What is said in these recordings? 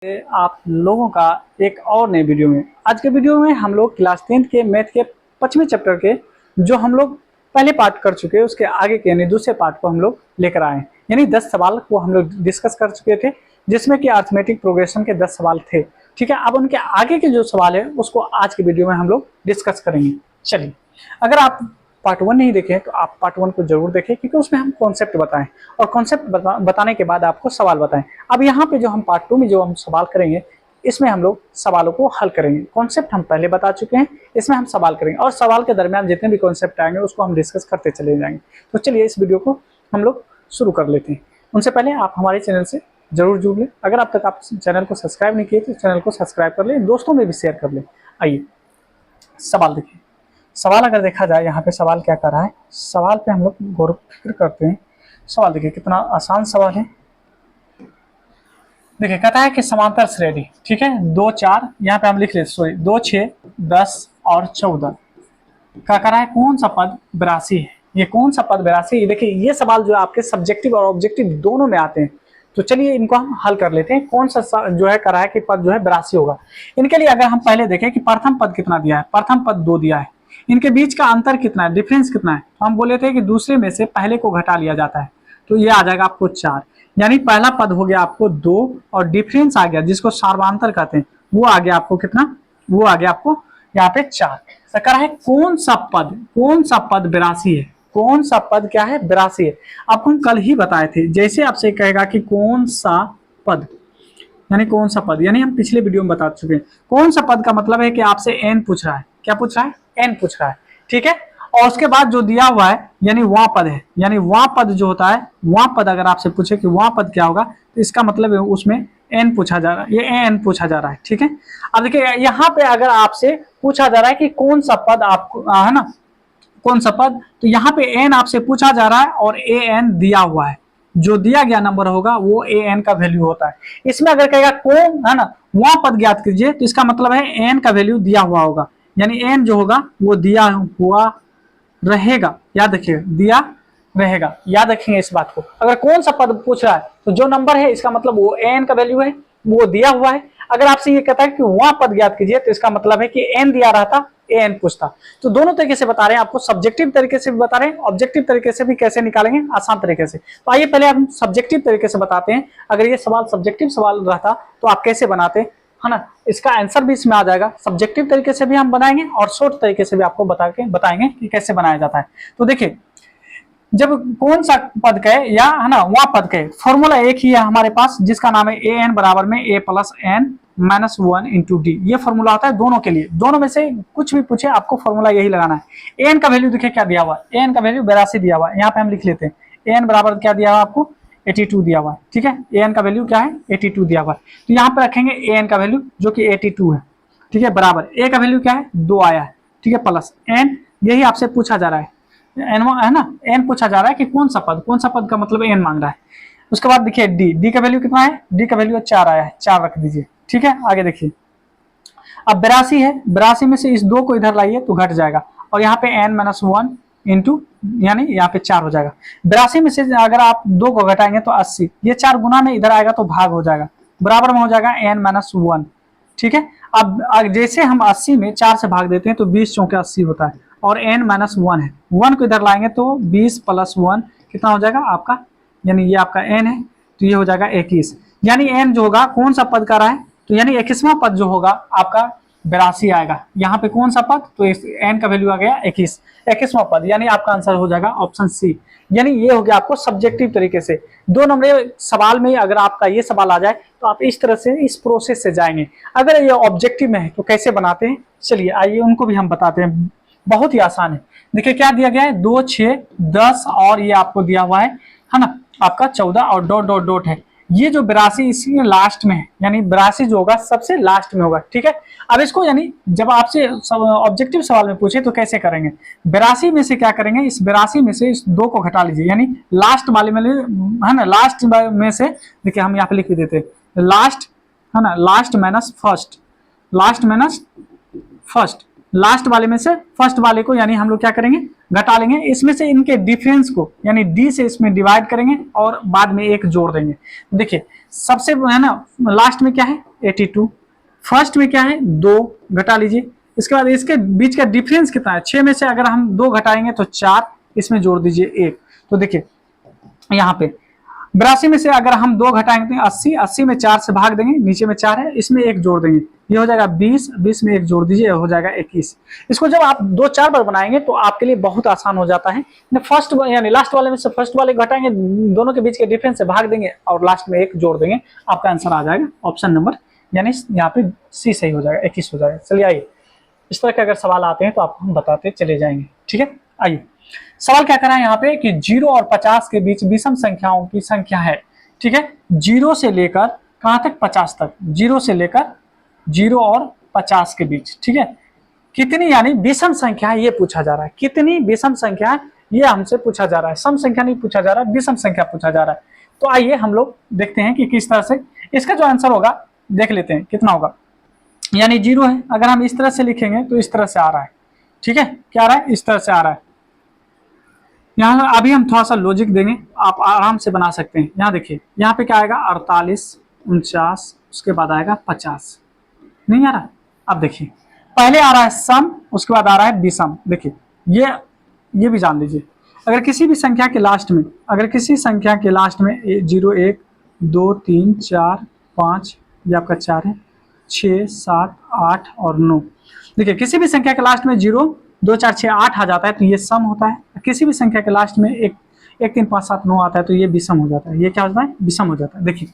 आप लोगों का एक और नए वीडियो में। आज के वीडियो में हम लोग क्लास 10th के मैथ के 5वें चैप्टर के जो हम लोग पहले पार्ट कर चुके हैं उसके आगे के यानी दूसरे पार्ट को हम लोग लेकर आए, यानी 10 सवाल को हम लोग डिस्कस कर चुके थे जिसमें कि अर्थमेटिक प्रोग्रेशन के 10 सवाल थे। ठीक है, अब उनके आगे के जो सवाल है उसको आज के वीडियो में हम लोग डिस्कस करेंगे। चलिए, अगर आप पार्ट 1 नहीं देखे तो आप पार्ट 1 को जरूर देखें क्योंकि उसमें हम कॉन्सेप्ट बताएं और कॉन्सेप्ट बताने के बाद आपको सवाल बताएं। अब यहाँ पे जो हम पार्ट 2 में जो हम सवाल करेंगे इसमें हम लोग सवालों को हल करेंगे। कॉन्सेप्ट हम पहले बता चुके हैं, इसमें हम सवाल करेंगे और सवाल के दरमियान जितने भी कॉन्सेप्ट आएंगे उसको हम डिस्कस करते चले जाएंगे। तो चलिए इस वीडियो को हम लोग शुरू कर लेते हैं। उनसे पहले आप हमारे चैनल से जरूर जुड़ लें। अगर अब तक आप चैनल को सब्सक्राइब नहीं किए तो चैनल को सब्सक्राइब कर लें, दोस्तों में भी शेयर कर लें। आइए सवाल देखिए। सवाल अगर देखा जाए यहाँ पे सवाल क्या कर रहा है, सवाल पे हम लोग गौर फिक्र करते हैं। सवाल देखिए कितना आसान सवाल है। देखिए कहता है कि समांतर श्रेणी, ठीक है, 2 4 यहाँ पे हम लिख लेते, सॉरी 2 6 10 और 14 क्या कर रहा है, कौन सा पद 82 है। ये कौन सा पद 82 है। देखिए ये सवाल जो है आपके सब्जेक्टिव और ऑब्जेक्टिव दोनों में आते हैं। तो चलिए इनको हम हल कर लेते हैं। कौन सा जो है कर रहा है कि पद जो है 82 होगा। इनके लिए अगर हम पहले देखें कि प्रथम पद कितना दिया है, प्रथम पद 2 दिया है, इनके बीच का अंतर कितना है, डिफरेंस कितना है। तो हम बोले थे कि दूसरे में से पहले को घटा लिया जाता है, तो ये आ जाएगा आपको 4, यानी पहला पद हो गया आपको 2 और डिफरेंस आ गया जिसको सार्वधातुक कहते हैं, वो आ गया आपको कितना, वो आ गया आपको यहाँ पे 4। तो कह रहा है कौन सा पद 82 है, कौन सा पद क्या है 82 है। आपको हम कल ही बताए थे, जैसे आपसे कहेगा कि कौन सा पद, यानी कौन सा पद, यानी हम पिछले वीडियो में बता चुके हैं। कौन सा पद का मतलब है कि आपसे एन पूछ रहा है, क्या पूछ रहा है, एन पूछ रहा है, ठीक है। और उसके बाद जो दिया हुआ है यानी वहां पद है, यानी वहां पद जो होता है, वहां पद अगर आपसे पूछे कि वहां पद क्या होगा तो इसका मतलब है उसमें एन पूछा जा रहा है, ये एन पूछा जा रहा है, ठीक है। अब देखिए यहाँ पे अगर आपसे पूछा जा रहा है कि कौन सा पद आपको है ना, कौन सा पद, तो यहाँ पे एन आपसे पूछा जा रहा है और ए एन दिया हुआ है, जो दिया गया नंबर होगा वो ए एन का वैल्यू होता है। इसमें अगर कहेगा कौन है ना वहां पद ज्ञात कीजिए तो इसका मतलब है एन का वैल्यू दिया हुआ होगा, यानी एन जो होगा वो दिया हुआ रहेगा, याद रखिएगा दिया रहेगा, याद रखेंगे इस बात को। अगर कौन सा पद पूछ रहा है तो जो नंबर है इसका मतलब वो एन का वैल्यू है, वो दिया हुआ है। अगर आपसे ये कहता है कि वहां पद ज्ञात कीजिए तो इसका मतलब है कि एन दिया रहा था, ए एन पूछता। तो दोनों तरीके से बता रहे हैं आपको, सब्जेक्टिव तरीके से भी बता रहे हैं, ऑब्जेक्टिव तरीके से भी कैसे निकालेंगे आसान तरीके से। तो आइए पहले हम सब्जेक्टिव तरीके से बताते हैं। अगर ये सवाल सब्जेक्टिव सवाल रहता तो आप कैसे बनाते, है ना, इसका आंसर भी इसमें आ जाएगा। सब्जेक्टिव तरीके से भी हम बनाएंगे और शॉर्ट तरीके से भी आपको बताएंगे कि कैसे बनाया जाता है। तो देखिए जब कौन सा पद कहे या है ना वहां पद कहे, फॉर्मूला एक ही है हमारे पास जिसका नाम है ए एन बराबर में A plus N minus 1 into D. ये फॉर्मूला होता है दोनों के लिए, दोनों में से कुछ भी पूछे आपको फॉर्मूला यही लगाना है। ए एन का वैल्यू देखिए क्या दिया हुआ है, ए एन का वैल्यू 82 दिया हुआ है। यहाँ पे हम लिख लेते हैं ए एन बराबर क्या दिया हुआ आपको 82 दिया हुआ है, ठीक है। ए एन का वैल्यू क्या है 82 दिया हुआ है, तो यहाँ पे रखेंगे ए एन का वैल्यू जो कि 82 है, ठीक है, बराबर ए का वैल्यू क्या है 2 आया है, ठीक है, प्लस एन, यही आपसे पूछा जा रहा है, एन है ना, एन पूछा जा रहा है कि कौन सा पद का मतलब एन मांग रहा है। उसके बाद देखिए डी, डी का वैल्यू कितना है, डी का वैल्यू 4 आया है, 4 रख दीजिए, ठीक है। आगे देखिए अब 82 है, 82 में से इस 2 को इधर लाइए तो घट जाएगा और यहाँ पे एन माइनस 1 इंटू यानी यहाँ पे 4 हो जाएगा। 82 में से अगर आप 2 को घटाएंगे तो 80, ये 4 गुना में इधर आएगा तो भाग हो जाएगा, बराबर में हो जाएगा एन माइनस 1, ठीक है। अब जैसे हम 80 में 4 से भाग देते हैं तो 20 चौके 80 होता है और n माइनस 1 है, 1 को इधर लाएंगे तो 20 प्लस 1 कितना हो जाएगा आपका, यानी ये आपका n है तो ये हो जाएगा 21, यानी n जो होगा कौन सा पद का रहा है, तो यानी 21वां पद जो होगा आपका 82 आएगा। यहाँ पे कौन सा पद, तो n का वैल्यू आ गया 21, 21वां पद, यानी आपका आंसर हो जाएगा ऑप्शन सी। यानी ये हो गया आपको सब्जेक्टिव तरीके से। 2 नंबर सवाल में अगर आपका ये सवाल आ जाए तो आप इस तरह से इस प्रोसेस से जाएंगे। अगर ये ऑब्जेक्टिव में है तो कैसे बनाते हैं, चलिए आइए उनको भी हम बताते हैं, बहुत ही आसान है। देखिए क्या दिया गया है 2 6 10 और ये आपको दिया हुआ है ना आपका 14 और डॉट डॉट डॉट है। ये जो 82 इसी लास्ट में है, यानी 82 जो होगा सबसे लास्ट में होगा, ठीक है। अब इसको यानी जब आपसे ऑब्जेक्टिव सवाल में पूछे तो कैसे करेंगे, 82 में से क्या करेंगे, इस 82 में से इस 2 को घटा लीजिए, यानी लास्ट वाले में है ना, लास्ट में से देखिए हम यहाँ पे लिख भी देते हैं लास्ट, है ना, last minus first, last minus first, last वाले में से फर्स्ट वाले को यानी हम लोग क्या करेंगे घटा लेंगे, इसमें से इनके डिफरेंस को यानी डी से इसमें डिवाइड करेंगे और बाद में एक जोड़ देंगे। देखिए सबसे है ना लास्ट में क्या है 82, फर्स्ट में क्या है 2 घटा लीजिए, इसके बाद इसके बीच का डिफरेंस कितना है 6 में से अगर हम 2 घटाएंगे तो 4, इसमें जोड़ दीजिए 1। तो देखिए यहाँ पे 82 में से अगर हम 2 घटाएंगे तो 80, 80 में 4 से भाग देंगे, नीचे में 4 है, इसमें 1 जोड़ देंगे, ये हो जाएगा 20, 20 में 1 जोड़ दीजिए, हो जाएगा 21। इसको जब आप 2-4 बार बनाएंगे तो आपके लिए बहुत आसान हो जाता है। फर्स्ट यानी लास्ट वाले में से फर्स्ट वाले घटाएंगे, दोनों के बीच के डिफरेंस से भाग देंगे और लास्ट में 1 जोड़ देंगे, आपका आंसर आ जाएगा ऑप्शन नंबर यानी यहाँ पे सी सही हो जाएगा, 21 हो जाएगा। चलिए आइए, इस तरह के अगर सवाल आते हैं तो आपको हम बताते चले जाएंगे, ठीक है। आइए सवाल क्या करा है यहाँ पे कि 0 और 50 के बीच विषम संख्याओं की संख्या है, ठीक है। 0 से लेकर कहाँ तक 50 तक, 0 से लेकर 0 और 50 के बीच, ठीक है। कितनी यानी विषम संख्या है ये पूछा जा रहा है, कितनी विषम संख्या है ये हमसे पूछा जा रहा है, सम संख्या नहीं पूछा जा रहा है, विषम संख्या पूछा जा रहा है। तो आइए हम लोग देखते हैं कि किस तरह से इसका जो आंसर होगा देख लेते हैं कितना होगा। यानी 0 है, अगर हम इस तरह से लिखेंगे तो इस तरह से आ रहा है, ठीक है। क्या आ रहा है, इस तरह से आ रहा है। यहाँ अभी हम थोड़ा सा लॉजिक देंगे, आप आराम से बना सकते हैं। यहाँ देखिए, यहाँ पे क्या आएगा 48, 49, उसके बाद आएगा 50, नहीं आ रहा। अब देखिए पहले आ रहा है सम, उसके बाद आ रहा है विषम। देखिए ये भी जान लीजिए, अगर किसी भी संख्या के लास्ट में, अगर किसी संख्या के लास्ट में 0, 1, 2, 3, 4, 5, ये आपका 4 है, 6, 7, 8 और 9। देखिए किसी भी संख्या के लास्ट में 0, 2, 4, 6, 8 आ जाता है तो ये सम होता है। किसी भी संख्या के लास्ट में 1, 3, 5, 7, 9 आता है तो ये विषम हो जाता है। ये क्या होता है, विषम हो जाता है। देखिए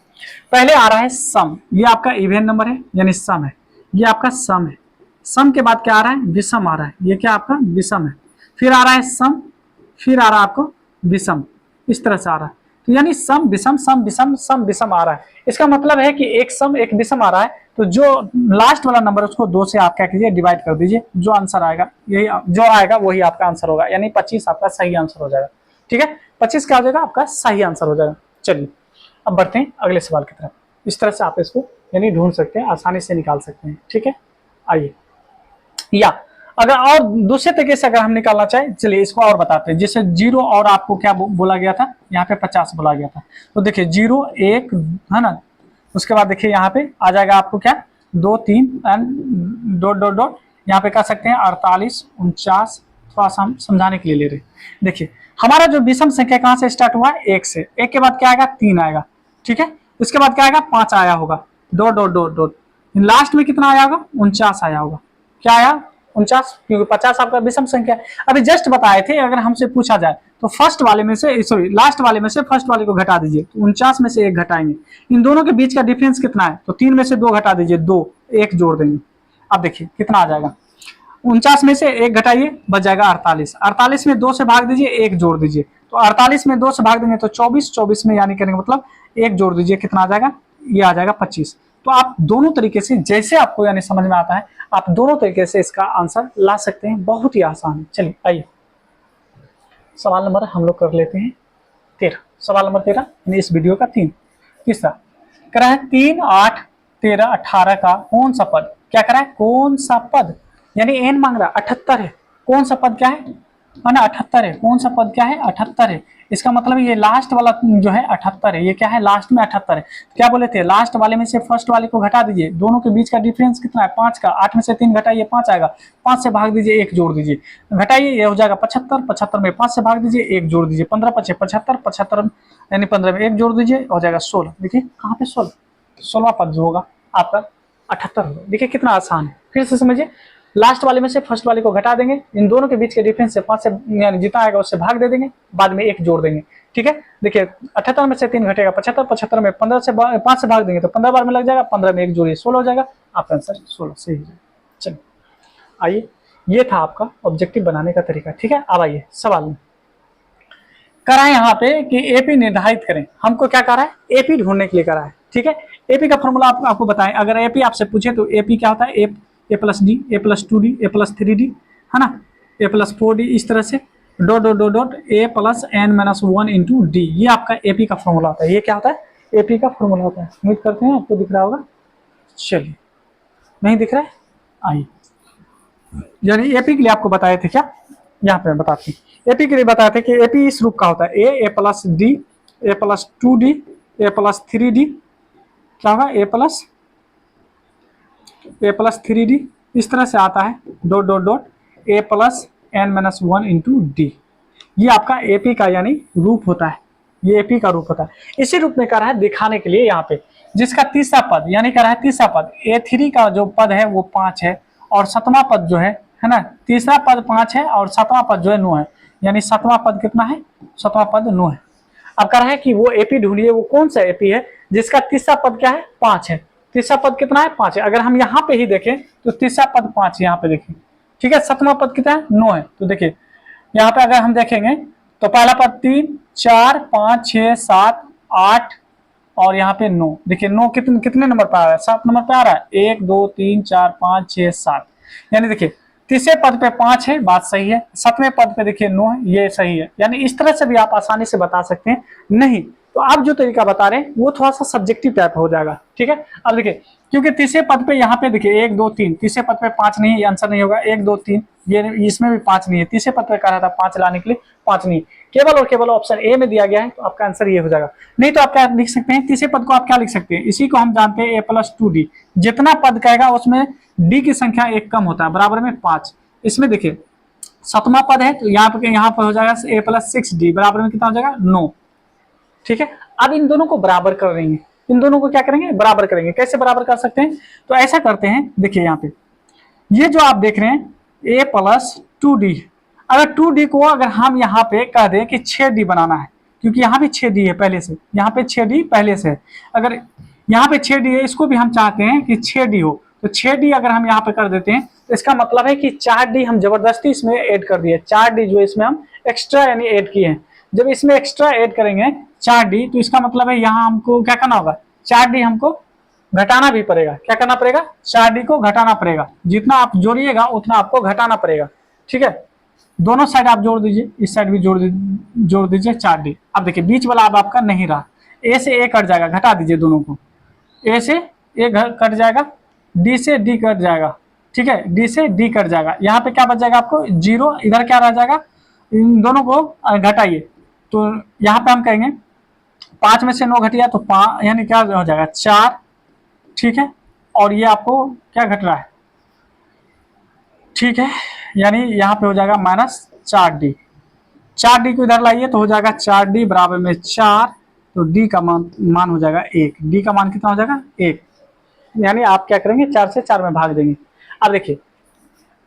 पहले आ रहा है सम, ये आपका इवन नंबर है यानी सम है, ये आपका सम है। सम के बाद क्या आ रहा है, विषम आ रहा है, ये क्या आपका विषम है। फिर आ रहा है सम, फिर आ रहा है आपको विषम, इस तरह से आ रहा है। तो यानी सम विषम, सम विषम, सम विषम आ रहा है। इसका मतलब है कि एक सम एक विषम आ रहा है, तो जो लास्ट वाला नंबर उसको 2 से आप क्या कीजिए डिवाइड कर दीजिए, जो आंसर आएगा यही जो आएगा वही आपका आंसर होगा, यानी 25 आपका सही आंसर हो जाएगा, ठीक है। 25 क्या हो जाएगा, आपका सही आंसर हो जाएगा। चलिए अब बढ़ते हैं अगले सवाल की तरफ। इस तरह से आप इसको यानी ढूंढ सकते हैं, आसानी से निकाल सकते हैं, ठीक है। आइए, या अगर और दूसरे तरीके से अगर हम निकालना चाहें, चलिए इसको और बताते हैं। जैसे 0 और आपको क्या बोला गया था, यहाँ पे 50 बोला गया था, तो देखिए 0, 1 है ना, उसके बाद देखिए यहाँ पे आ जाएगा आपको क्या 2, 3 एंड डॉट डॉट डॉट, यहाँ पे कह सकते हैं 48, 49। थोड़ा सा हम समझाने के लिए ले रहे हैं। देखिए हमारा जो विषम संख्या कहाँ से स्टार्ट हुआ है, 1 से। 1 के बाद क्या आएगा, 3 आएगा, ठीक है। उसके बाद क्या आएगा, 5 आया होगा, dot dot dot dot, last में कितना आया होगा, 49 आया होगा। क्या आया, 49, क्योंकि 50 आपका विषम संख्या है। अभी जस्ट बताए थे, अगर हमसे पूछा जाए तो फर्स्ट वाले में से सॉरी लास्ट वाले में से फर्स्ट वाले को घटा दीजिए, तो 49 में से 1 घटाएंगे। इन दोनों के बीच का डिफरेंस कितना है, तो 3 में से 2 घटा दीजिए, 2, 1 जोड़ देंगे। अब देखिए कितना आ जाएगा, 49 में से 1 घटाइए, बच जाएगा 48। 48 में 2 से भाग दीजिए, 1 जोड़ दीजिए, तो 48 में 2 से भाग देंगे तो 24, 24 में यानी करने का मतलब 1 जोड़ दीजिए, कितना आ जाएगा, ये आ जाएगा 25। तो आप दोनों तरीके से जैसे आपको यानी समझ में आता है, आप दोनों तरीके से इसका आंसर ला सकते हैं, बहुत ही आसान है। चलिए आइए सवाल नंबर हम लोग कर लेते हैं 13। सवाल नंबर 13 यानी इस वीडियो का तीसरा करा है 3, 8, 13, 18 का कौन सा पद, क्या करा है, कौन सा पद, यानी एन मांग रहा 78 है, कौन सा पद क्या है ना 78 है, कौन सा पद क्या है 78 है। इसका मतलब ये लास्ट वाला जो है 78 है, ये क्या है लास्ट में 78 है। क्या बोले थे, लास्ट वाले में से फर्स्ट वाले को घटा दीजिए, दोनों के बीच का डिफरेंस कितना है 5 का, 8 में से 3 घटाइए 5 आएगा, 5 से भाग दीजिए 1 जोड़ दीजिए, घटाइए, ये हो जाएगा 75, 75 में 5 से भाग दीजिए 1 जोड़ दीजिए, 15 × 5 = 75, 75 यानी 15 में 1 जोड़ दीजिए, हो जाएगा 16। देखिए कहाँ पे 16वां पद जो होगा आपका 78 होगा। देखिए कितना आसान है, फिर से समझिए, लास्ट वाले में से फर्स्ट वाले को घटा देंगे, इन दोनों के बीच के डिफरेंस से 5 से यानी जितना आएगा उससे भाग दे देंगे, बाद में 1 जोड़ देंगे, ठीक है। देखिए 78 में से 3 घटेगा 75, 75 में 15 से 5 से भाग देंगे तो 15 बार में लग जाएगा, 15 में 1 जोड़िए 16 हो जाएगा, आपका आंसर 16 सही हो जाएगा। चलिए आइए, ये था आपका ऑब्जेक्टिव बनाने का तरीका, ठीक है। अब आइए सवाल में करा है यहाँ पे कि एपी निर्धारित करें, हमको क्या करा है, एपी ढूंढने के लिए करा है, ठीक है। एपी का फॉर्मूला आपको बताएं, अगर एपी आपसे पूछे तो एपी क्या होता है, ए प्लस डी, ए प्लस 2डी, ए प्लस 3डी, है ना, ए प्लस 4डी, इस तरह से dot dot dot dot A plus n - 1 into D, ये आपका एपी का फॉर्मूला होता है। ये क्या होता है, एपी का फॉर्मूला होता है। उम्मीद करते हैं आपको दिख रहा होगा। चलिए, नहीं दिख रहा है, आइए, यानी एपी के लिए आपको बताए थे क्या, यहाँ पे बताते हैं। एपी के लिए बताए थे कि एपी इस रूप का होता है, ए प्लस डी, ए प्लस 2डी, ए प्लस 3डी, क्या होगा, ए प्लस 3d, इस तरह से आता है, dot dot dot A plus N minus 1 into D. ये आपका एपी का यानी रूप होता है, ये एपी का रूप होता है। इसी रूप में कर रहा है दिखाने के लिए यहाँ पे, जिसका तीसरा पद यानी कर रहा है तीसरा पद A3 का जो पद है वो 5 है, और सातवां पद जो है ना, तीसरा पद 5 है और सातवां पद जो है 9 है, यानी सातवां पद कितना है, सातवां पद 9 है। अब कह रहा है कि वो एपी ढूंढिए, वो कौन सा एपी है जिसका तीसरा पद क्या है, 5 है। तीसरा पद कितना है, 5 है। अगर हम यहाँ पे ही देखें तो तीसरा पद 5 यहाँ पे देखें, ठीक है। सातवां पद कितना है, 9 है। तो देखिए यहाँ पे अगर हम देखेंगे तो पहला पद 3, 4, 5, 6, 7, 8 और यहाँ पे 9। देखिए 9 कितने नंबर पे आ रहा है, 7 नंबर पे आ रहा है। 1 2 3 4 5 6 7, यानी देखिए तीसरे पद पे 5 है, बात सही है। सातवें पद पे देखिए 9 है, ये सही है। यानी इस तरह से भी आप आसानी से बता सकते हैं। नहीं तो आप जो तरीका बता रहे हैं वो थोड़ा सा सब्जेक्टिव टाइप हो जाएगा, ठीक है। अब देखिए क्योंकि तीसरे पद पे यहाँ पे देखिए 1 2 3, तीसरे पद पे 5 नहीं है, ये आंसर नहीं होगा। 1 2 3 ये इसमें भी 5 नहीं है, तीसरे पद पे कह रहा था 5 लाने के लिए, 5 नहीं, केवल और केवल ऑप्शन ए में दिया गया है, तो आपका आंसर ये हो जाएगा। नहीं तो आप क्या लिख सकते हैं, तीसरे पद को आप क्या लिख सकते हैं, इसी को हम जानते हैं a प्लस 2d। जितना पद कहेगा उसमें d की संख्या एक कम होता है, बराबर में 5। इसमें देखिए सातवां पद है तो यहाँ पर हो जाएगा a प्लस 6d, बराबर में कितना हो जाएगा, 9, ठीक है। अब इन दोनों को बराबर कर देंगे, इन दोनों को क्या करेंगे, बराबर करेंगे। कैसे बराबर कर सकते हैं, तो ऐसा करते हैं, देखिए यहाँ पे ये जो आप देख रहे हैं a प्लस 2d, अगर 2d को अगर हम यहाँ पे कह दें कि 6d बनाना है, क्योंकि यहाँ भी 6d है पहले से, यहाँ पे 6d पहले से है। अगर यहाँ पे 6d है, इसको भी हम चाहते हैं कि 6d हो, तो 6d अगर हम यहाँ पे कर देते हैं तो इसका मतलब है कि 4d हम जबरदस्ती इसमें ऐड कर दिए। 4d जो इसमें हम एक्स्ट्रा यानी ऐड किए हैं, जब इसमें एक्स्ट्रा ऐड करेंगे 4d तो इसका मतलब है यहाँ हमको क्या करना होगा, 4d हमको घटाना भी पड़ेगा। क्या करना पड़ेगा, 4d को घटाना पड़ेगा। जितना आप जोड़िएगा उतना आपको घटाना पड़ेगा, ठीक है। दोनों साइड आप जोड़ दीजिए, इस साइड भी जोड़ दीजिए 4d। अब देखिए बीच वाला अब आपका नहीं रहा, a से a कट जाएगा, घटा दीजिए दोनों को, a से a कट जाएगा, d से d कट जाएगा, ठीक है, d से d कट जाएगा। यहाँ पे क्या बच जाएगा आपको, 0, इधर क्या रह जाएगा, इन दोनों को घटाइए। तो यहाँ पे हम कहेंगे 5 में से 9 घटिया तो 5, यानी क्या हो जाएगा 4, ठीक है। और ये आपको क्या घट रहा है, ठीक है, यानी यहाँ पे हो जाएगा माइनस 4d। 4d को इधर लाइए तो हो जाएगा 4d बराबर में 4, तो d का मान हो जाएगा 1। d का मान कितना हो जाएगा, 1, यानी आप क्या करेंगे 4 से 4 में भाग देंगे। अब देखिए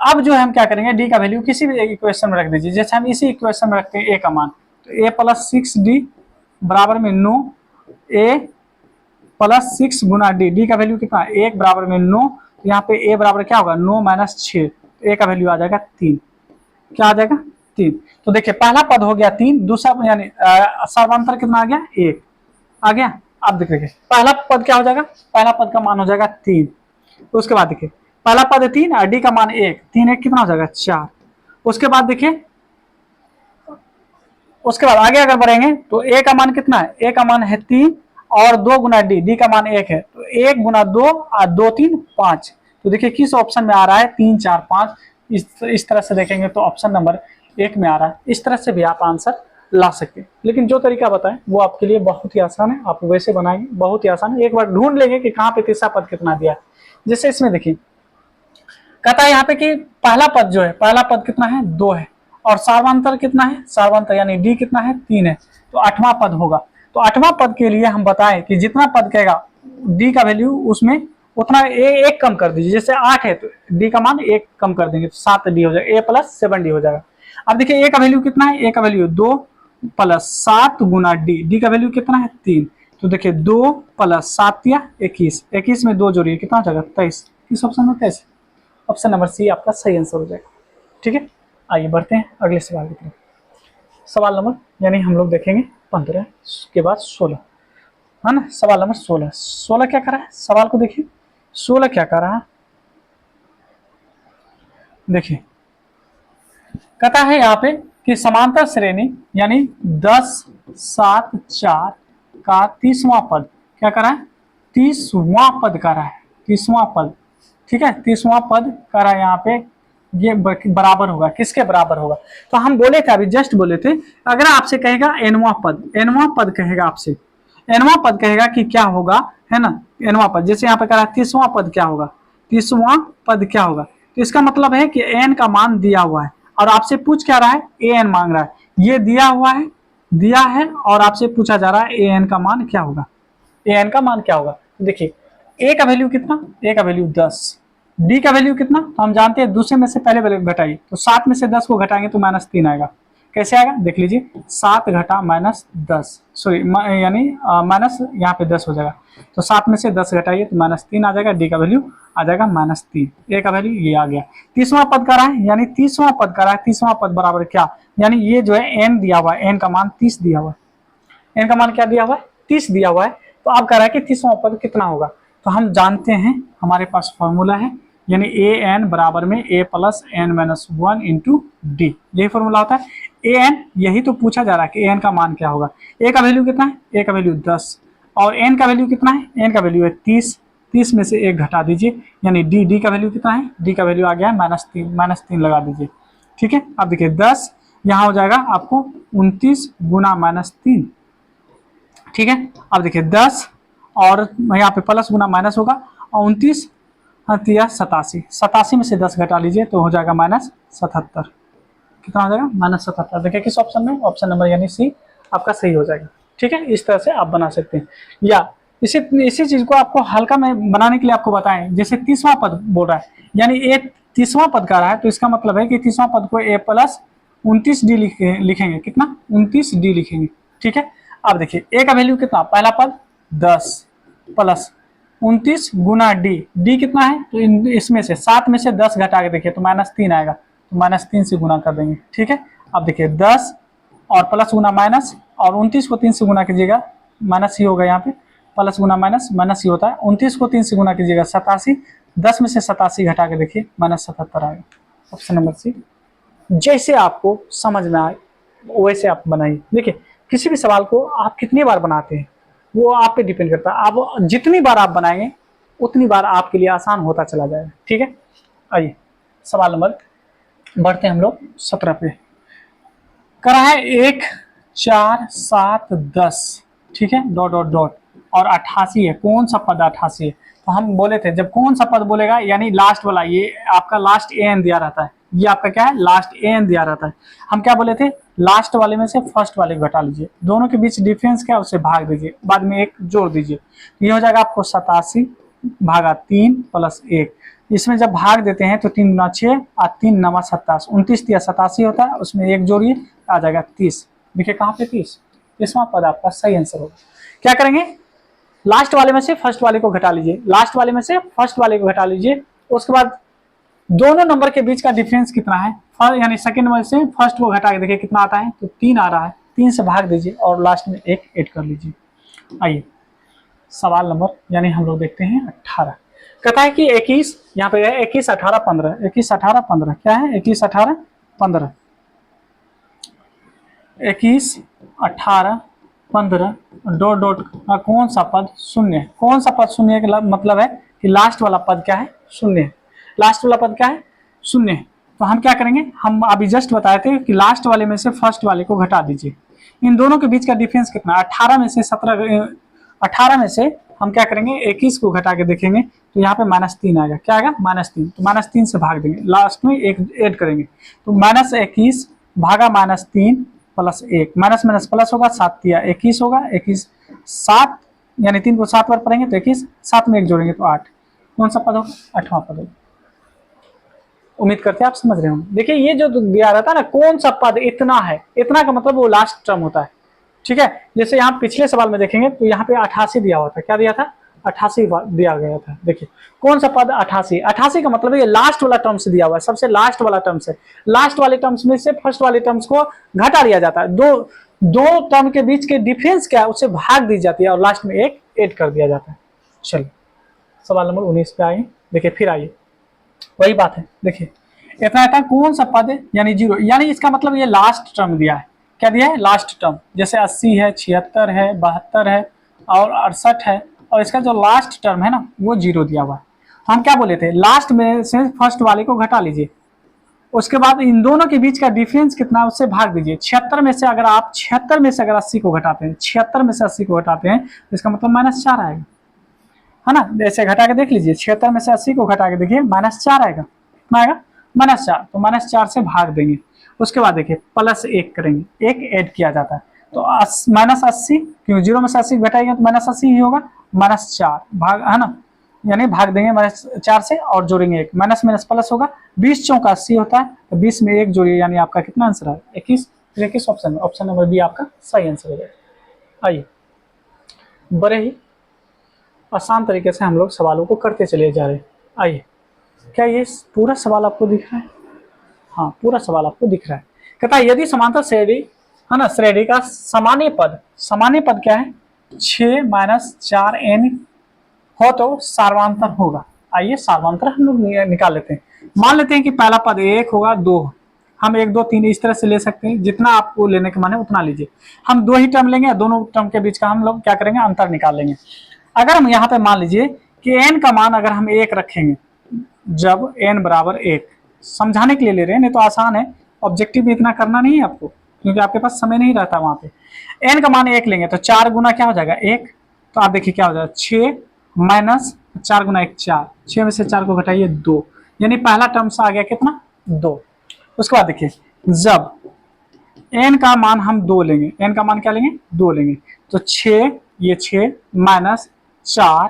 अब जो हम क्या करेंगे, d का वैल्यू किसी भी इक्वेशन में रख दीजिए। जैसे हम इसी इक्वेशन में रखते हैं a का मान, तो a प्लस 6d बराबर में 9, a प्लस 6 गुना d का वैल्यू कितना, 1 बराबर में 9, तो यहाँ पे a बराबर क्या होगा, 9 माइनस 6, तो a का वैल्यू आ जाएगा 3। क्या आ जाएगा, 3। तो देखिए पहला पद हो गया 3, दूसरा यानी सर्वांतर कितना आ गया, 1 आ गया। अब देखिए पहला पद क्या हो जाएगा, पहला पद का मान हो जाएगा 3। तो उसके बाद देखिए पहला पद है 3 और d का मान 1, 3 1 कितना हो जाएगा 4। उसके बाद देखिए उसके बाद आगे अगर बढ़ेंगे तो a का मान कितना है, a का मान है 3 और 2 गुना d का मान 1 है, तो 1 गुना 2 और 2 3 5। तो देखिए किस ऑप्शन में आ रहा है, 3 4 5। इस तरह से देखेंगे तो ऑप्शन नंबर 1 में आ रहा है। इस तरह से भी आप आंसर ला सकते हैं, लेकिन जो तरीका बताएं वो आपके लिए बहुत ही आसान है, आप वैसे बनाएंगे बहुत ही आसान है। एक बार ढूंढ लेंगे कि कहाँ पे तीसरा पद कितना दिया है। जैसे इसमें देखिए कहता है यहाँ पे कि पहला पद जो है, पहला पद कितना है, 2 है, और सर्वांतर कितना है, सर्वांतर यानी d कितना है, 3 है, तो 8वां पद होगा। तो 8वां पद के लिए हम बताएं कि जितना पद कहेगा d का वैल्यू उसमें उतना एक कम कर दीजिए। जैसे 8 है तो d का मान 1 कम कर देंगे तो 7d हो जाएगा, a प्लस 7d हो जाएगा। अब देखिए a का वैल्यू कितना है, a का वैल्यू 2 प्लस 7 गुना d का वैल्यू कितना है, 3। तो देखिए 2 प्लस 7 या 21, 21 में 2 जोड़िए कितना हो जाएगा, 23। इस ऑप्शन में 23, ऑप्शन नंबर सी आपका सही आंसर हो जाएगा, ठीक है। आइए बढ़ते हैं अगले सवाल की तरफ। सवाल नंबर यानी हम लोग देखेंगे 15 के बाद 16, है ना। सवाल नंबर 16 क्या कर रहा है, सवाल को देखिए 16 क्या कर रहा है। देखिए कहता है यहाँ पे कि समांतर श्रेणी यानी 10 7 4 का 30वां पद क्या कर रहा है, 30वां पद कर रहा है, 30वां पद, ठीक है। 30वां पद कर रहा है यहाँ पे, ये बराबर होगा किसके बराबर होगा। तो हम बोले थे अभी जस्ट बोले थे, अगर आपसे कहेगा nवां पद कहेगा आपसे, nवां पद कहेगा कि क्या होगा, है ना, nवां पद। जैसे यहाँ पे कह रहा है 30वां पद क्या होगा, 30वां पद क्या होगा, तो इसका मतलब है कि n का मान दिया हुआ है और आपसे पूछ क्या रहा है, an मांग रहा है। ये दिया हुआ है, दिया है, और आपसे पूछा जा रहा है an का मान क्या होगा, an का मान क्या होगा। देखिए a का वैल्यू कितना, a का वैल्यू 10, d का वैल्यू कितना, तो हम जानते हैं दूसरे में से पहले वैल्यू घटाइए, तो 7 में से 10 को घटाएंगे तो -3 आएगा। कैसे आएगा देख लीजिए, 7 घटा -10, सॉरी यानी माइनस यहाँ पे 10 हो जाएगा, तो 7 में से 10 घटाइए तो -3 आ जाएगा, डी का वैल्यू आ जाएगा -3, ए का वैल्यू ये आ गया। 30वां पद का रहा है, यानी 30वां पद का रहा है, 30वां पद बराबर क्या, यानी ये जो है एन दिया हुआ है, एन का मान 30 दिया हुआ है, एन का मान क्या दिया हुआ है, 30 दिया हुआ है। तो अब कह रहा है कि 30वां पद कितना होगा, तो हम जानते हैं हमारे पास फॉर्मूला है, यानी ए एन बराबर में A plus N minus 1 into D, यही फॉर्मूला होता है। ए एन यही तो पूछा जा रहा है कि ए एन का मान क्या होगा। ए का वैल्यू कितना है, ए का वैल्यू 10, और एन का वैल्यू कितना है, एन का वैल्यू है 30, 30 में से 1 घटा दीजिए, यानी डी, डी का वैल्यू कितना है, डी का वैल्यू आ गया है -3 लगा दीजिए। ठीक है, अब देखिए 10 यहाँ हो जाएगा आपको 29 गुना -3। ठीक है, अब देखिए 10 और यहाँ पे प्लस गुना माइनस होगा, और 29 तिया 87, 87 में से 10 घटा लीजिए तो हो जाएगा -77। कितना हो जाएगा, -77। देखिए किस ऑप्शन में, ऑप्शन नंबर यानी सी आपका सही हो जाएगा। ठीक है, इस तरह से आप बना सकते हैं, या इसी चीज को आपको हल्का में बनाने के लिए आपको बताएं, जैसे 30वां पद बोल रहा है, यानी ए 30वां पद का रहा है, तो इसका मतलब है कि 30वां पद को ए प्लस 29d लिखेंगे, कितना 29d लिखेंगे। ठीक है, अब देखिए ए का वैल्यू कितना, पहला पद 10 प्लस 29 गुना डी, डी कितना है, तो इसमें से 7 में से 10 घटा के देखिए तो -3 आएगा, तो -3 से गुना कर देंगे। ठीक है, अब देखिए 10 और प्लस गुना माइनस, और 29 को 3 से गुना कीजिएगा, माइनस ही होगा यहाँ पे, प्लस गुना माइनस माइनस ही होता है, 29 को 3 से गुना कीजिएगा 87, 10 में से 87 घटा के देखिए -77 आएगा। Option number C. जैसे आपको समझ में आए वैसे आप बनाइए। देखिए किसी भी सवाल को आप कितनी बार बनाते हैं वो आप पे डिपेंड करता है, आप जितनी बार आप बनाएंगे उतनी बार आपके लिए आसान होता चला जाएगा। ठीक है, आइए सवाल नंबर बढ़ते हैं हम लोग 17 पे। करा है 1 4 7 10, ठीक है, डॉट डॉट डॉट, और 88 है, कौन सा पद 88 है, तो हम बोले थे जब कौन सा पद बोलेगा यानी लास्ट वाला, ये आपका लास्ट ए एन दिया रहता है, ये आपका क्या है, लास्ट ए एन दिया रहता है। हम क्या बोले थे, लास्ट वाले में से फर्स्ट वाले को घटा लीजिए, दोनों के बीच डिफरेंस क्या है उसे भाग दीजिए, बाद में 1 जोड़ दीजिए, ये हो जाएगा आपको 87 भागा 3 प्लस 1। इसमें जब भाग देते हैं तो 3 गुना 6 और 3 नवा 27, 29 तिया 87 होता है, उसमें 1 जोड़िए आ जाएगा 30। देखिए कहाँ पे 30, 30वां पद आपका सही आंसर होगा। क्या करेंगे, लास्ट वाले में से फर्स्ट वाले को घटा लीजिए, लास्ट वाले में से फर्स्ट वाले को घटा लीजिए, उसके बाद दोनों नंबर के बीच का डिफरेंस कितना है, यानी सेकंड में से फर्स्ट को घटा के देखिए कितना आता है, तो 3 आ रहा है, 3 से भाग दीजिए और लास्ट में 1 ऐड कर लीजिए। आइए सवाल नंबर यानी हम लोग देखते हैं 18। कहता है कि 21, यहाँ पे है 21 18 15, 21 18 15 क्या है, 21 18 15, 21 18 15 डॉट डॉट कौन सा पद शून्य, कौन सा पद शून्य का मतलब है कि लास्ट वाला पद क्या है, शून्य है, लास्ट वाला पद क्या है, शून्य है। तो हम क्या करेंगे, हम अभी जस्ट बताए थे कि लास्ट वाले में से फर्स्ट वाले को घटा दीजिए, इन दोनों के बीच का डिफरेंस कितना, 18 में से 17, 18 में से हम क्या करेंगे 21 को घटा के देखेंगे तो यहाँ पे -3 आएगा, क्या आएगा -3, तो -3 से भाग देंगे, लास्ट में 1 ऐड करेंगे, तो -21 भागा -3 प्लस 1, माइनस माइनस प्लस होगा, 7 तिया 21 होगा, 21 7 यानी 3 को 7 बार पढ़ेंगे तो 21, 7 में 1 जोड़ेंगे तो 8, कौन सा पद होगा, 8वां पद होगा। उम्मीद करते हैं आप समझ रहे होंगे। देखिए ये जो दिया रहता है ना, कौन सा पद इतना है, इतना का मतलब वो लास्ट टर्म होता है। ठीक है, जैसे यहाँ पिछले सवाल में देखेंगे तो यहाँ पे 88 दिया हुआ था, क्या दिया था, 88 दिया गया था। देखिए कौन सा पद 88, 88 का मतलब ये लास्ट वाला टर्म से दिया हुआ है, सबसे लास्ट वाला टर्म से, लास्ट वाले टर्म्स में से फर्स्ट वाले टर्म्स को घटा लिया जाता है, दो टर्म के बीच के डिफरेंस क्या है उसे भाग दी जाती है और लास्ट में 1 ऐड कर दिया जाता है। चलिए सवाल नंबर 19 पे आइए। देखिए फिर आइए वही बात है, देखिए इतना था कौन सा पद है यानी 0, यानी इसका मतलब ये लास्ट टर्म दिया है, क्या दिया है, लास्ट टर्म, जैसे 80 है, 76 है, 72 है और 68 है, और इसका जो लास्ट टर्म है ना वो 0 दिया हुआ है। हम क्या बोले थे, लास्ट में से फर्स्ट वाले को घटा लीजिए, उसके बाद इन दोनों के बीच का डिफरेंस कितना है उससे भाग दीजिए। 76 में से अगर आप 76 में से अगर 80 को घटाते हैं, 76 में से 80 को घटाते हैं तो इसका मतलब -4 आएगा, है ना। ऐसे घटा के देख लीजिए, 76 में से 80 को घटा के देखिए -4 आएगा, कितना आएगा -4। तो -4 से भाग देंगे। उसके बाद देखिए +1 करेंगे, 1 ऐड किया जाता है तो -80, क्यों 0 में से 80 घटाएंगे तो -80 ही होगा, -4 भाग, है ना, यानी भाग देंगे -4 से और जोड़ेंगे 1, माइनस माइनस प्लस होगा। 20 चौक 80 होता है, तो 20 में 1 जोड़िए, यानी आपका कितना आंसर है 21। 21 ऑप्शन में, ऑप्शन नंबर बी आपका सही आंसर हो जाएगा। आइए बड़े ही आसान तरीके से हम लोग सवालों को करते चले जा रहे हैं। आइए, क्या ये पूरा सवाल आपको दिख रहा है? हाँ, पूरा सवाल आपको दिख रहा है। कहता है यदि समांतर श्रेणी, है ना, श्रेणी का सामान्य पद क्या है, 6 - 4n हो तो सार्वंतर होगा। आइए सार्वंतर हम लोग निकाल लेते हैं। मान लेते हैं कि पहला पद 1 होगा, 2, हम 1 2 3 इस तरह से ले सकते हैं, जितना आपको लेने के मन है उतना लीजिए। हम 2 ही टर्म लेंगे, दोनों टर्म के बीच का हम लोग क्या करेंगे, अंतर निकाल लेंगे। अगर हम यहाँ पे मान लीजिए कि n का मान अगर हम 1 रखेंगे, जब n बराबर 1, समझाने के लिए ले रहे हैं, नहीं तो आसान है, ऑब्जेक्टिव में इतना करना नहीं है आपको, क्योंकि आपके पास समय नहीं रहता वहां पे। n का मान 1 लेंगे तो 4 गुना क्या हो जाएगा 1, तो आप देखिए क्या हो जाएगा 6 माइनस 4 गुना 1 4, 6 में से 4 को घटाइए 2, यानी पहला टर्म से आ गया कितना 2। उसके बाद देखिए जब n का मान हम 2 लेंगे, n का मान क्या लेंगे 2 लेंगे, तो 6, ये 6 माइनस 4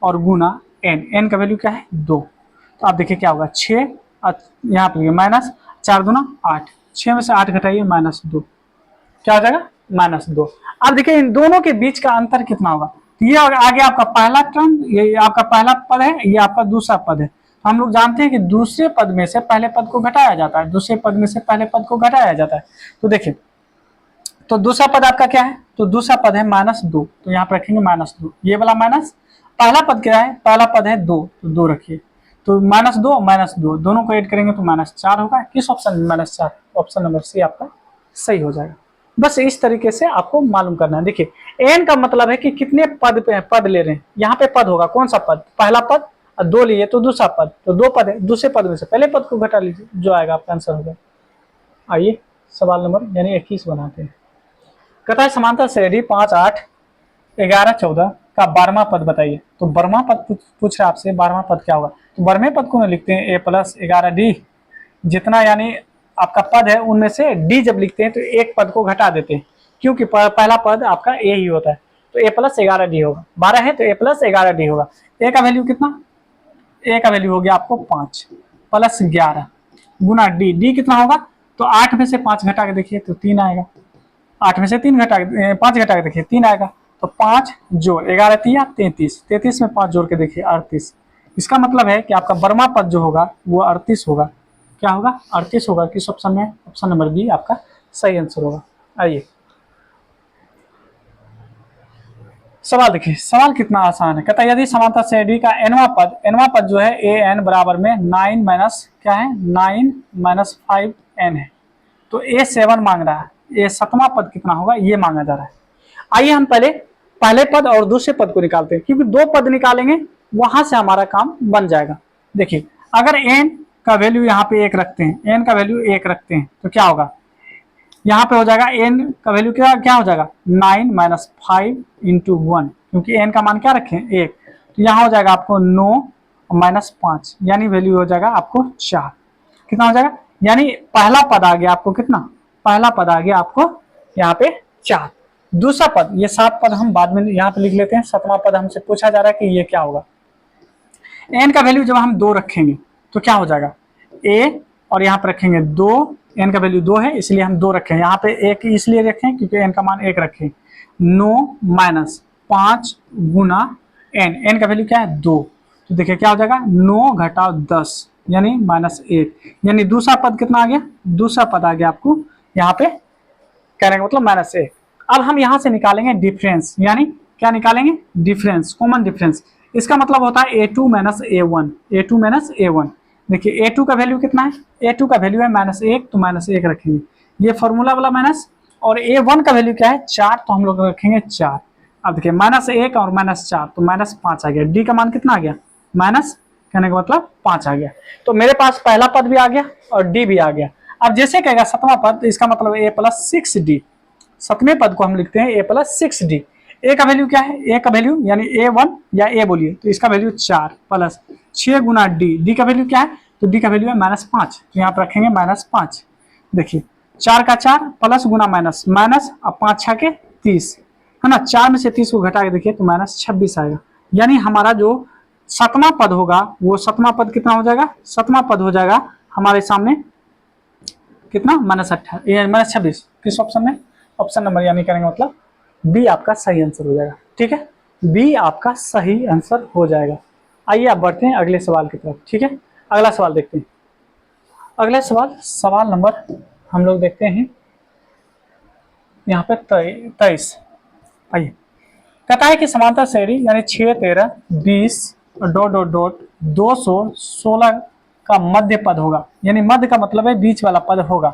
और गुना n का वैल्यू क्या है 2। तो आप देखिए क्या होगा 6, यहाँ पे माइनस 4 दूना 8, 6 में से 8 घटाइए -2, क्या हो जाएगा -2। अब देखिए इन दोनों के बीच का अंतर कितना होगा, तो ये आगे आपका पहला टर्म, ये आपका पहला पद है, ये आपका दूसरा पद है। हम लोग जानते हैं कि दूसरे पद में से पहले पद को घटाया जाता है, दूसरे पद में से पहले पद को घटाया जाता है। तो देखिए, तो दूसरा पद आपका क्या है, तो दूसरा पद है -2, तो यहाँ पर रखेंगे -2, ये वाला माइनस, पहला पद क्या है, पहला पद है 2, तो 2 रखिए, तो -2 दोनों को ऐड करेंगे तो -4 होगा। किस ऑप्शन में -4, ऑप्शन नंबर सी आपका सही हो जाएगा। बस इस तरीके से आपको मालूम करना है। देखिए n का मतलब है कि कितने पद पे पद ले रहे हैं, यहाँ पे पद होगा कौन सा पद, पहला पद, और 2 लिए तो दूसरा पद, तो 2 पद है, दूसरे पद में से पहले पद को घटा लीजिए, जो आएगा आपका आंसर होगा। आइए सवाल नंबर यानी 21 बनाते हैं। कहता है समांतर श्रेणी 5 8 11 14 का 12वां पद बताइए। तो 12वां पद पूछ रहा है आपसे, 12वां पद क्या होगा, तो 12वें पद को ना लिखते हैं a + 11d, जितना यानी आपका पद है उनमें से d जब लिखते हैं तो एक पद को घटा देते हैं, क्योंकि पहला पद आपका a ही होता है, तो a + 11d होगा, 12 है तो a + 11d होगा। a का वैल्यू कितना, a का वैल्यू हो गया आपको 5 + 11 गुना d कितना होगा, तो 8 में से 5 घटा के देखिए तो 3 आएगा, 8 में से 5 घटा के देखिए 3 आएगा, तो 5 जोड़ 11 3 33, 33 में 5 जोड़ के देखिए 38। इसका मतलब है कि आपका 12वां पद जो होगा वो 38 होगा। क्या होगा 38 होगा। किस ऑप्शन में, ऑप्शन नंबर बी आपका सही आंसर होगा। आइए सवाल देखिए, सवाल कितना आसान है। कहता है यदि समांतर श्रेणी का nवां पद जो है an बराबर में 9 - क्या है 9 - 5n है, तो a7 मांग रहा है, ये 7वां पद कितना होगा ये मांगा जा रहा है। आइए हम पहले पद और दूसरे पद को निकालते हैं, क्योंकि 2 पद निकालेंगे वहां से हमारा काम बन जाएगा। देखिए अगर n का वैल्यू यहाँ पे 1 रखते हैं, n का वैल्यू 1 रखते हैं तो क्या होगा, यहाँ पे हो जाएगा n का वैल्यू क्या हो जाएगा 9 - 5 × 1, क्योंकि n का मान क्या रखें 1, तो यहाँ हो जाएगा आपको 9 - 5, यानी वैल्यू हो जाएगा आपको 4। कितना हो जाएगा, यानी पहला पद आ गया आपको कितना, पहला पद आ गया आपको यहाँ पे 4। दूसरा पद, ये 7 पद हम बाद में यहाँ पे लिख लेते हैं, 7वां पद हमसे पूछा जा रहा है कि ये क्या होगा। n का वैल्यू जब हम 2 रखेंगे तो क्या हो जाएगा a, और यहाँ पे रखेंगे 2, n का वैल्यू 2 है इसलिए हम 2 रखें, यहाँ पे 1 इसलिए रखें क्योंकि n का मान 1 रखें। 9 - 5 गुना n का वैल्यू क्या है 2, तो देखिए क्या हो जाएगा 9 घटाओ 10 यानी -1, यानी दूसरा पद कितना आ गया, दूसरा पद आ गया आपको यहाँ पे कहने का मतलब -1। अब हम यहाँ से निकालेंगे डिफरेंस, यानी क्या निकालेंगे डिफरेंस, कॉमन डिफरेंस। इसका मतलब होता है a2 - a1, a2 - a1। देखिए a2 का वैल्यू कितना है, a2 का वैल्यू है -1, तो -1 रखेंगे, ये फॉर्मूला वाला माइनस, और a1 का वैल्यू क्या है 4, तो हम लोग रखेंगे 4। अब देखिए -1 और -4 तो -5 आ गया, d का मान कितना आ गया कहने का मतलब 5 आ गया। तो मेरे पास पहला पद भी आ गया और डी भी आ गया। अब जैसे कहेगा सातवां पद, तो इसका मतलब ए प्लस 6d। सतवें पद को हम लिखते हैं ए प्लस 6d। ए का वैल्यू क्या है, ए का वैल्यू यानी a1 या ए बोलिए, तो इसका वैल्यू 4 प्लस 6 गुना डी। डी का वैल्यू क्या है, तो डी का वैल्यू है -5, तो यहाँ पर रखेंगे -5। देखिए 4 का 4 प्लस गुना माइनस, माइनस अब 5 6 के 30 है ना, 4 में से 30 को घटा के देखिए तो -26 आएगा। यानी हमारा जो सतवां पद होगा वो सतवां पद कितना हो जाएगा, सतवां पद हो जाएगा हमारे सामने कितना, -26। किस ऑप्शन में, ऑप्शन नंबर यानी करेंगे मतलब बी आपका सही आंसर हो जाएगा। ठीक है, बी आपका सही आंसर हो जाएगा। आइए आप बढ़ते हैं अगले सवाल की तरफ। ठीक है, अगला सवाल देखते हैं। अगला सवाल, सवाल नंबर हम लोग देखते हैं यहाँ पे 23। आइए, कहता है कि समांतर श्रेणी यानी 6 13 20 डॉट डॉट डॉट 216 का मध्य पद होगा। यानी मध्य का मतलब है बीच वाला पद होगा,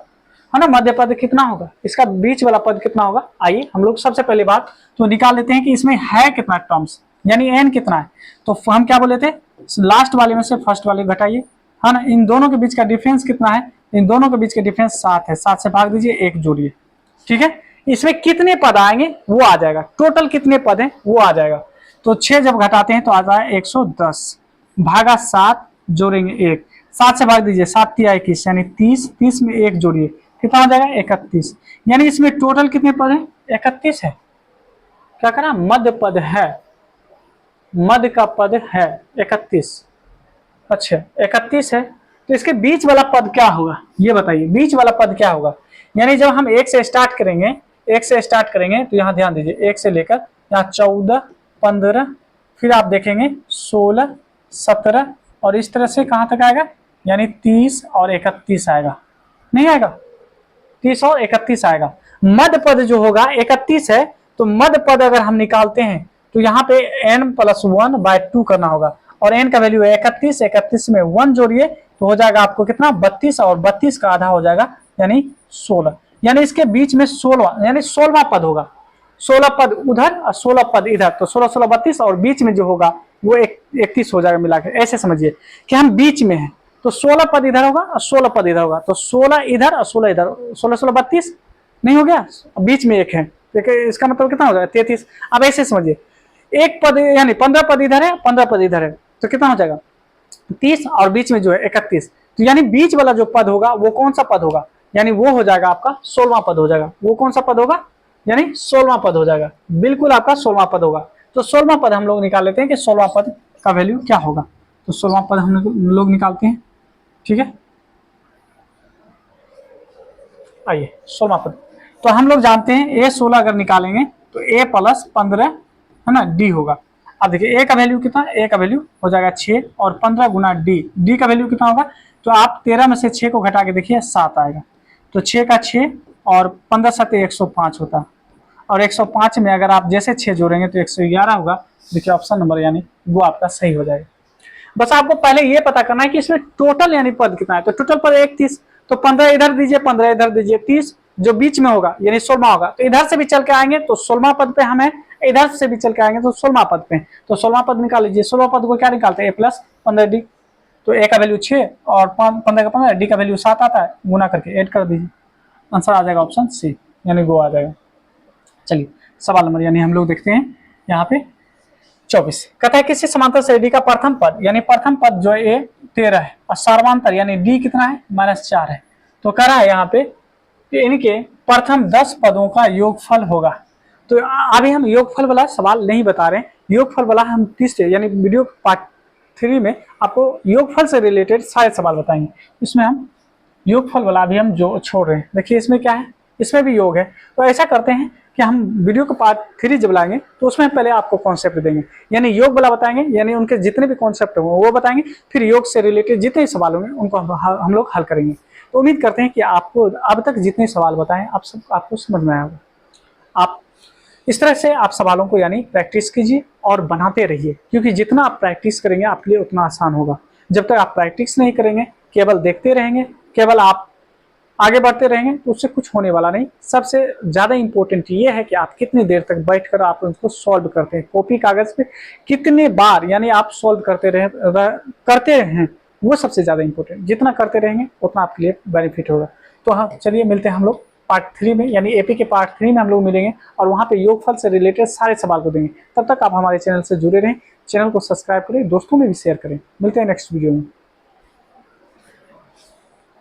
है ना। मध्य पद कितना होगा, इसका बीच वाला पद कितना होगा। आइए हम लोग सबसे पहले बात तो निकाल लेते हैं कि इसमें है कितना टर्म्स, यानी एन कितना है। तो हम क्या बोले थे, लास्ट वाले में से फर्स्ट वाले घटाइए, है ना। इन दोनों के बीच का डिफरेंस कितना है, इन दोनों के बीच का डिफरेंस 7 है, 7 से भाग दीजिए, 1 जोड़िए। ठीक है, इसमें कितने पद आएंगे वो आ जाएगा, टोटल कितने पद हैं वो आ जाएगा। तो 6 जब घटाते हैं तो आ जाए 110 भागा 7 जोड़ेंगे 1, 7 से भाग दीजिए, 7 तिया 21 यानी 30, 30 में 1 जोड़िए कितना हो जाएगा 31। यानी इसमें टोटल कितने पद हैं, 31 है। क्या करा, मध्य पद है, मध्य का पद है 31। अच्छा 31 है, तो इसके बीच वाला पद क्या होगा ये बताइए, बीच वाला पद क्या होगा। यानी जब हम 1 से स्टार्ट करेंगे, 1 से स्टार्ट करेंगे तो यहाँ ध्यान दीजिए 1 से लेकर यहाँ 14 15 फिर आप देखेंगे 16 17 और इस तरह से कहाँ तक आएगा, यानी 30 और 31 आएगा, नहीं आएगा, 30 और 31 आएगा। मध्य पद जो होगा 31 है, तो मध्य पद अगर हम निकालते हैं तो यहाँ पे n+1/2 करना होगा और n का वैल्यू है 31, 31 में 1 जोड़िए तो हो जाएगा आपको कितना 32 और 32 का आधा हो जाएगा यानी 16। यानी इसके बीच में 16 यानी 16वां पद होगा, 16 पद उधर और 16 पद इधर, तो 16 16 32 और बीच में जो होगा वो 31 हो जाएगा मिलाकर। ऐसे समझिए कि हम बीच में हैं, तो 16 पद इधर होगा और 16 पद इधर होगा, तो 16 इधर और 16 इधर, 16 16 32 नहीं हो गया, बीच में एक है, देखिए इसका मतलब कितना हो जाएगा 33। अब ऐसे समझिए एक पद यानी 15 पद इधर है, 15 पद इधर है, तो कितना हो जाएगा 30 और बीच में जो है 31। तो यानी बीच वाला जो पद होगा वो कौन सा पद होगा, यानी वो हो जाएगा आपका 16वां पद हो जाएगा। वो कौन सा पद होगा, यानी 16वां पद हो जाएगा, बिल्कुल आपका 16वां पद होगा। तो 16वां पद हम लोग निकाल लेते हैं कि 16वां पद का वैल्यू क्या होगा। तो 16वां पद हम लोग निकालते हैं। ठीक है, आइए 16वां पद, तो हम लोग जानते हैं a16 अगर निकालेंगे तो a+15 है ना डी होगा। अब देखिए a का वैल्यू कितना, a का वैल्यू हो जाएगा 6 और 15 गुना डी का वैल्यू कितना होगा, तो आप 13 में से 6 को घटा के देखिए 7 आएगा, तो 6 का 6 और 15 7 105 होता है, और 105 में अगर आप जैसे 6 जोड़ेंगे तो 111 होगा। देखिए ऑप्शन नंबर यानी वो आपका सही हो जाएगा। बस आपको पहले ये पता करना है कि इसमें टोटल यानी पद कितना है, तो टोटल पद 31, तो 15 इधर दीजिए, 15 इधर दीजिए, 30 जो बीच में होगा यानी 16वां होगा, तो इधर से भी चल के आएंगे तो 16वां पद पे हमें, इधर से भी चल के आएंगे तो 16वां पद पे, तो 16वां पद निकाल लीजिए। 16वां पद को क्या निकालते हैं, a+15d, तो a का वैल्यू 6 और 15 का 15, डी का वैल्यू 7 आता है, गुना करके ऐड कर दीजिए, आंसर आ जाएगा ऑप्शन सी यानी वो आ जाएगा। चलिए सवाल नंबर यानी हम लोग देखते हैं यहाँ पे 24। कहता है किसी समांतर श्रेणी का प्रथम पद यानी प्रथम पद जो है 13 है और सर्वांतर यानी डी कितना है -4 है। तो कह रहा है यहाँ पे इनके प्रथम 10 पदों का योगफल होगा। तो अभी हम योगफल वाला सवाल नहीं बता रहे हैं, योगफल वाला हम तीसरे यानी वीडियो पार्ट 3 में आपको योगफल से रिलेटेड सारे सवाल बताएंगे। इसमें हम योगफल वाला अभी हम जो छोड़ रहे हैं। देखिए इसमें क्या है, इसमें भी योग है। तो ऐसा करते हैं कि हम वीडियो को पार्ट 3 जब लाएंगे तो उसमें पहले आपको कॉन्सेप्ट देंगे, यानी योग वाला बताएंगे, यानी उनके जितने भी कॉन्सेप्ट होंगे वो बताएंगे, फिर योग से रिलेटेड जितने सवाल होंगे उनको हम लोग हल करेंगे। तो उम्मीद करते हैं कि आपको अब तक जितने सवाल बताएं आप सब आपको समझ में आया होगा। आप इस तरह से आप सवालों को यानी प्रैक्टिस कीजिए और बनाते रहिए, क्योंकि जितना आप प्रैक्टिस करेंगे आपके लिए उतना आसान होगा। जब तक आप प्रैक्टिस नहीं करेंगे, केवल देखते रहेंगे, केवल आप आगे बढ़ते रहेंगे तो उससे कुछ होने वाला नहीं। सबसे ज़्यादा इंपॉर्टेंट ये है कि आप कितनी देर तक बैठकर आप उसको सॉल्व करते हैं, कॉपी कागज़ पे कितने बार यानी आप सॉल्व करते हैं, वो सबसे ज़्यादा इंपॉर्टेंट। जितना करते रहेंगे उतना आपके लिए बेनिफिट होगा। तो हाँ, चलिए मिलते हैं हम लोग पार्ट 3 में, यानी एपी के पार्ट 3 में हम लोग मिलेंगे और वहाँ पे योगफल से रिलेटेड सारे सवाल को देंगे। तब तक आप हमारे चैनल से जुड़े रहें, चैनल को सब्सक्राइब करें, दोस्तों में भी शेयर करें। मिलते हैं नेक्स्ट वीडियो में।